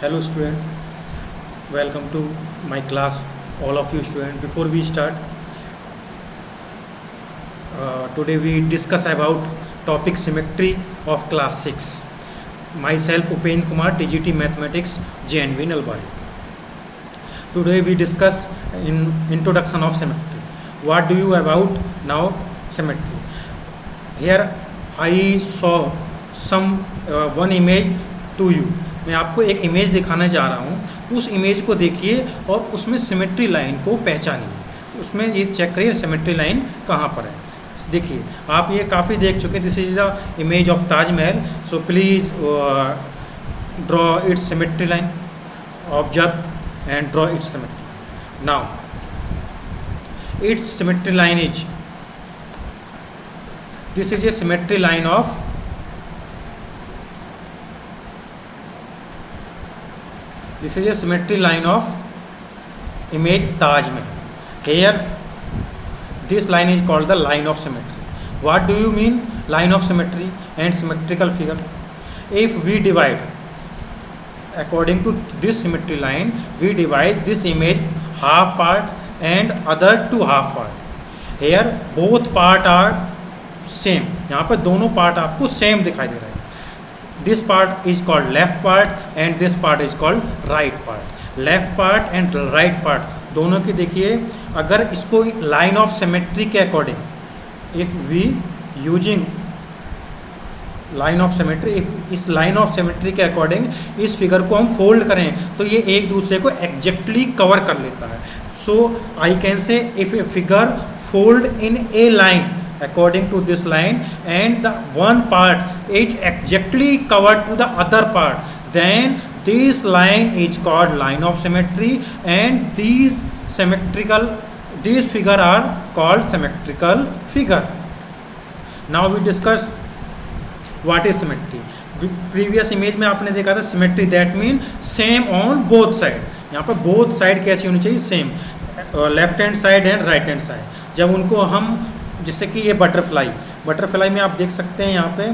Hello student, welcome to my class, all of you student. Before we start, today we discuss about topic symmetry of class 6. Myself Upendra Kumar, TGT Mathematics, JNV Nalbari. Today we discuss in introduction of symmetry. What do you about now symmetry? Here I saw some one image to you. मैं आपको एक image दिखाने जा रहा हूँ. उस image को देखिए और उसमें सिमेट्री लाइन को पहचानिए. उसमें ये चेक करिए सिमेट्री लाइन कहाँ पर है. देखिए आप ये काफ़ी देख चुके. This is the image of Taj Mahal. So please draw it's symmetry line. Observe and draw it's symmetry. Now it's symmetry line is, this is a symmetry line of, this is a symmetry line of image Taj Mahal. Here this line is called the line of symmetry. What do you mean line of symmetry and symmetrical figure? If we divide according to this symmetry line, we divide this image half part and other two half part. Here both part are same. यहाँ पर दोनों part आपको same दिखाई दे रहा है. This part is called left part and this part is called right part. Left part and right part दोनों की देखिए, अगर इसको line of symmetry के according, if we using line of symmetry, if इस line of symmetry के according इस figure को हम फोल्ड करें तो ये एक दूसरे को exactly कवर कर लेता है. So I can say if a figure fold in a line according to this line and the one part is exactly covered to the other part, then this line is called line of symmetry and these figure are called symmetrical figure. Now we discuss what is symmetry. Previous image में आपने देखा था symmetry, that mean same on both side. यहाँ पर both side कैसी होनी चाहिए? same. Left hand side and right hand side. जब उनको हम, जिससे कि ये बटरफ्लाई में आप देख सकते हैं यहाँ पे,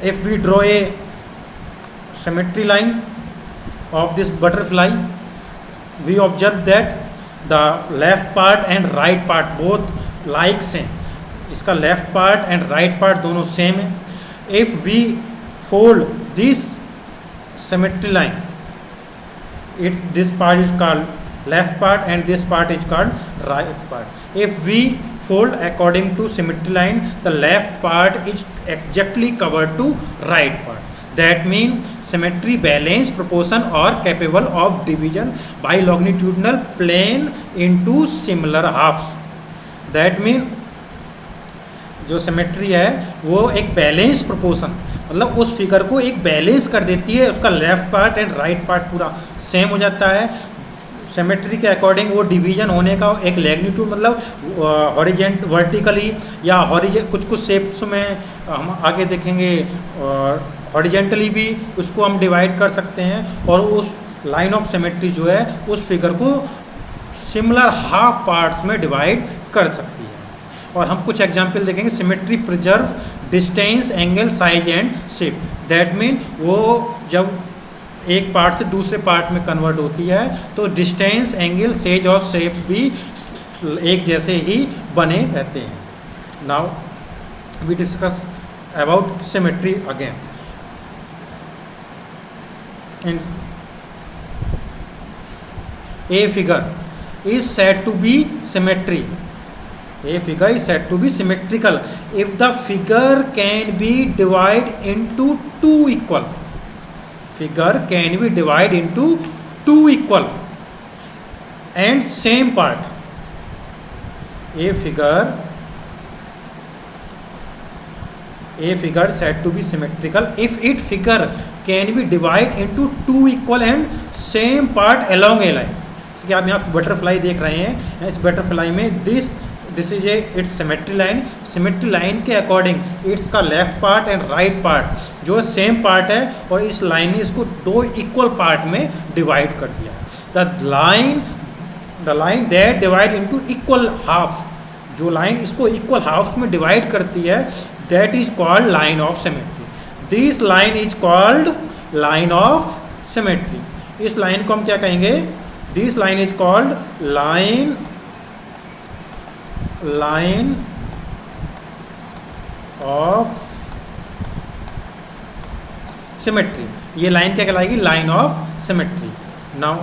if we draw a symmetry line of this butterfly, we observe that the left part and right part both like same. इसका left part and right part दोनों सेम है. If we fold this symmetry line, it's this part is called left part and this part is called right part. If we fold according to symmetry line, the left part is exactly covered to right part. That means symmetry, balance, proportion are capable of division by longitudinal plane into similar halves. That means जो symmetry है वो एक balance proportion, मतलब उस figure को एक balance कर देती है. उसका left part and right part पूरा सेम हो जाता है. सिमेट्री के अकॉर्डिंग वो डिवीजन होने का एक मैग्नीट्यूड, मतलब हॉरिजेंट वर्टिकली या कुछ शेप्स में हम आगे देखेंगे हॉरिजेंटली भी उसको हम डिवाइड कर सकते हैं. और उस लाइन ऑफ सिमेट्री जो है उस फिगर को सिमिलर हाफ पार्ट्स में डिवाइड कर सकती है. और हम कुछ एग्जांपल देखेंगे. Symmetry preserve distance, angle, size and shape. That mean वो जब एक पार्ट से दूसरे पार्ट में कन्वर्ट होती है तो डिस्टेंस, एंगल, सेज और शेप भी एक जैसे ही बने रहते हैं. Now we discuss about symmetry again. A figure is said to be symmetry. A figure is said to be symmetrical if the figure can be divided into two equal. Figure can be divided into two equal and same part. A figure said to be symmetrical if its figure can be divided into two equal and same part along a line. इसलिए आप यहाँ butterfly देख रहे हैं. इस butterfly में this is a it's symmetry line. Symmetry line के according it's का left part and right part जो सेम पार्ट है और इस लाइन ने इसको दो इक्वल पार्ट में डिवाइड कर दिया. The line that divide into equal half, जो लाइन इसको इक्वल हाफ में डिवाइड करती है, that is called line of symmetry. This line is called line of symmetry. इस लाइन को हम क्या कहेंगे, this line is called line of symmetry. ये लाइन क्या कहलाएगी, line of symmetry. Now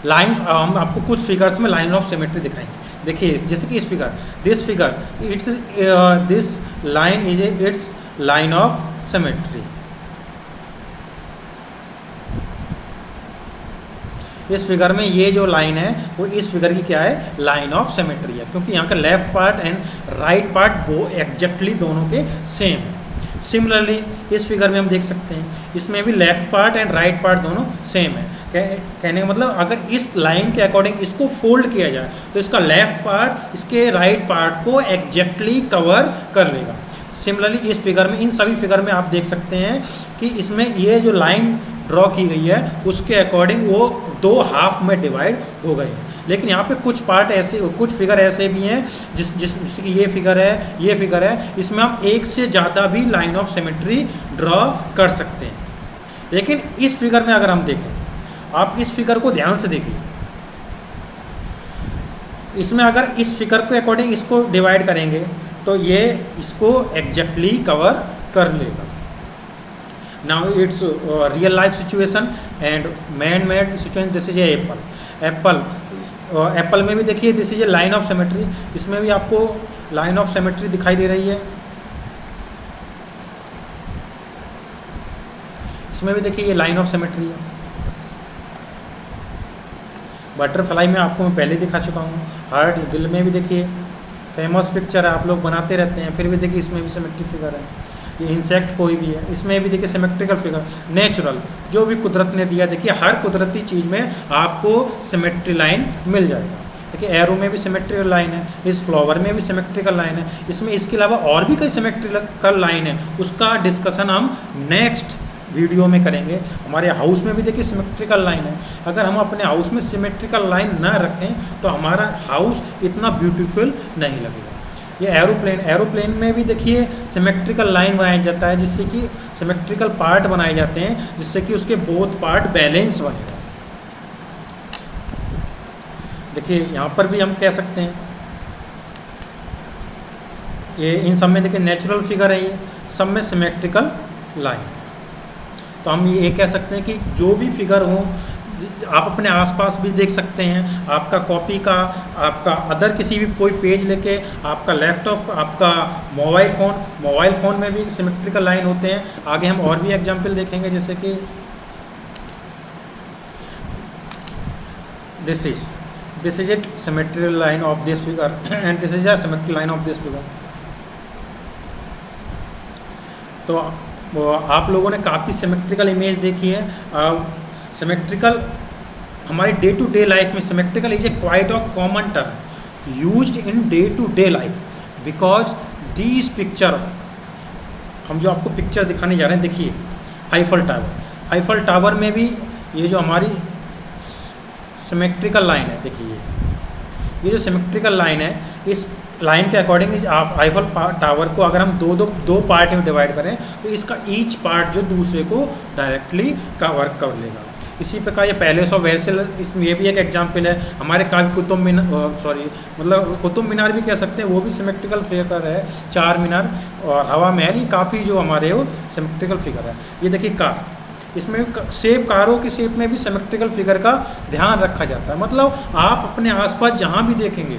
line, हम आपको कुछ फिगर्स में लाइन ऑफ सिमेट्री दिखाएंगे। देखिए जैसे कि इस figure, this line is it's line of symmetry. इस फिगर में ये जो लाइन है वो इस फिगर की क्या है, लाइन ऑफ सिमेट्री है, क्योंकि यहाँ का left part and right part वो एग्जैक्टली दोनों के सेम है। सिमिलरली इस फिगर में हम देख सकते हैं, इसमें भी left part and right part दोनों सेम है। कहने का मतलब अगर इस लाइन के अकॉर्डिंग इसको फोल्ड किया जाए तो इसका लेफ्ट पार्ट इसके राइट पार्ट को एग्जैक्टली कवर कर लेगा। सिमिलरली इस फिगर में, इन सभी फिगर में आप देख सकते हैं कि इसमें ये जो लाइन ड्रॉ की गई है उसके अकॉर्डिंग वो दो हाफ में डिवाइड हो गए हैं। लेकिन यहाँ पे कुछ पार्ट ऐसे, कुछ फिगर ऐसे भी हैं जैसे कि ये फिगर है, इसमें हम एक से ज़्यादा भी लाइन ऑफ सिमेट्री ड्रॉ कर सकते हैं। लेकिन इस फिगर में अगर हम देखें, आप इस फिगर को ध्यान से देखिए, इसमें अगर इस फिगर के अकॉर्डिंग इसको डिवाइड करेंगे तो ये इसको एग्जैक्टली कवर कर लेगा। Now it's real life situation and man made situation. This is Apple में भी देखिए this is a line of symmetry, इसमें भी आपको लाइन ऑफ सिमेट्री दिखाई दे रही है। इसमें भी देखिए ये लाइन ऑफ सिमेट्री है। बटरफ्लाई में आपको मैं पहले दिखा चुका हूँ। हार्ट दिल में भी देखिए फेमस पिक्चर है, आप लोग बनाते रहते हैं, फिर भी देखिए इसमें भी सिमेट्री फिगर है। ये इंसेक्ट कोई भी है, इसमें भी देखिए सिमेट्रिकल फिगर। नेचुरल जो भी कुदरत ने दिया, देखिए हर कुदरती चीज़ में आपको सिमेट्री लाइन मिल जाएगा। देखिए एरो में भी सिमेट्रिकल लाइन है, इस फ्लावर में भी सिमेट्रिकल लाइन है, इसमें इसके अलावा और भी कई सिमेट्रिकल लाइन है, उसका डिस्कशन हम नेक्स्ट वीडियो में करेंगे। हमारे हाउस में भी देखिए सिमेट्रिकल लाइन है। अगर हम अपने हाउस में सिमेट्रिकल लाइन ना रखें तो हमारा हाउस इतना ब्यूटीफुल नहीं लगेगा। ये एरोप्लेन में भी देखिए सिमेट्रिकल लाइन बनाया जाता है, जिससे कि सिमेट्रिकल पार्ट बनाए जाते हैं, जिससे कि उसके बोथ पार्ट बैलेंस बनेगा। देखिए यहाँ पर भी हम कह सकते हैं, ये इन सब में देखिए नेचुरल फिगर है, ये सब में सिमेट्रिकल लाइन। तो हम ये कह सकते हैं कि जो भी फिगर हो आप अपने आसपास भी देख सकते हैं। आपका कॉपी का, आपका अदर किसी भी कोई पेज लेके, आपका लैपटॉप, आपका मोबाइल फ़ोन में भी सिमेट्रिकल लाइन होते हैं। आगे हम और भी एग्जांपल देखेंगे, जैसे कि this is a symmetrical line of this figure and this is a symmetrical line of this figure. तो आप लोगों ने काफ़ी सिमेट्रिकल इमेज देखी है। सिमेट्रिकल हमारे डे टू डे लाइफ में symmetrical is a quite of common term used in day to day life because these picture, हम जो आपको पिक्चर दिखाने जा रहे हैं, देखिए आईफल टावर में भी ये जो हमारी सिमेट्रिकल लाइन है, देखिए ये जो सिमेट्रिकल लाइन है, इस लाइन के अकॉर्डिंग आप आईफल टावर को अगर हम दो पार्ट में डिवाइड करें तो इसका ईच पार्ट जो दूसरे को डायरेक्टली कवर कर लेगा। इसी प्रकार ये पैलेस ऑफ वर्साइल, इसमें ये भी एक एग्जांपल है। हमारे काफ़ी कुतुब मीनार भी कह सकते हैं, वो भी सिमेट्रिकल फिगर है। चार मीनार और हवा महल, ये काफ़ी जो हमारे वो सिमेट्रिकल फिगर है। ये देखिए कार, इसमें कारों की शेप में भी सिमेट्रिकल फिगर का ध्यान रखा जाता है। मतलब आप अपने आसपास जहाँ भी देखेंगे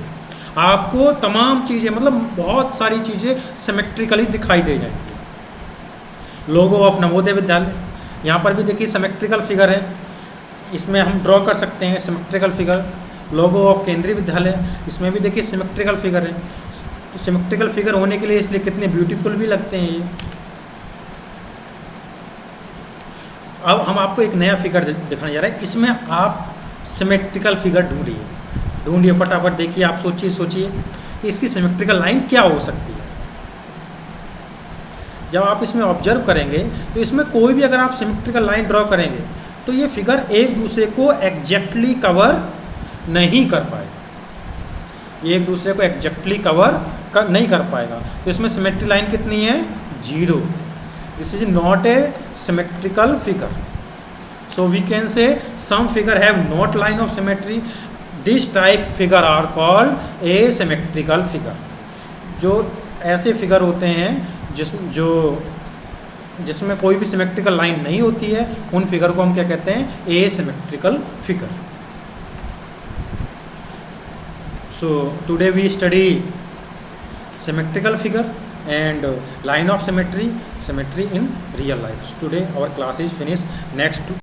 आपको तमाम चीज़ें, मतलब बहुत सारी चीज़ें सिमेट्रिकली दिखाई दे जाएंगी। लोगो ऑफ नवोदय विद्यालय, यहाँ पर भी देखिए सिमेट्रिकल फिगर है, इसमें हम ड्रॉ कर सकते हैं सिमेट्रिकल फिगर। लोगो ऑफ केंद्रीय विद्यालय, इसमें भी देखिए सिमेट्रिकल फिगर है। सिमेट्रिकल फिगर होने के लिए इसलिए कितने ब्यूटीफुल भी लगते हैं ये। अब हम आपको एक नया फिगर दिखाने जा रहे हैं, इसमें आप सिमेट्रिकल फिगर ढूंढिए फटाफट। देखिए आप सोचिए कि इसकी सिमेट्रिकल लाइन क्या हो सकती है। जब आप इसमें ऑब्जर्व करेंगे तो इसमें कोई भी अगर आप सिमेट्रिकल लाइन ड्रॉ करेंगे तो ये फिगर एक दूसरे को एग्जैक्टली कवर नहीं कर पाएगा, ये एक दूसरे को एग्जैक्टली कवर नहीं कर पाएगा। तो इसमें सिमेट्री लाइन कितनी है? 0। This is not a symmetrical figure. So we can say some figure have not line of symmetry. This type figure are called asymmetrical figure. जो ऐसे फिगर होते हैं जिसमें कोई भी सिमेट्रिकल लाइन नहीं होती है, उन फिगर को हम क्या कहते हैं? Asymmetrical figure. So today we study symmetrical figure and line of symmetry in real life. Today our class is finished. Next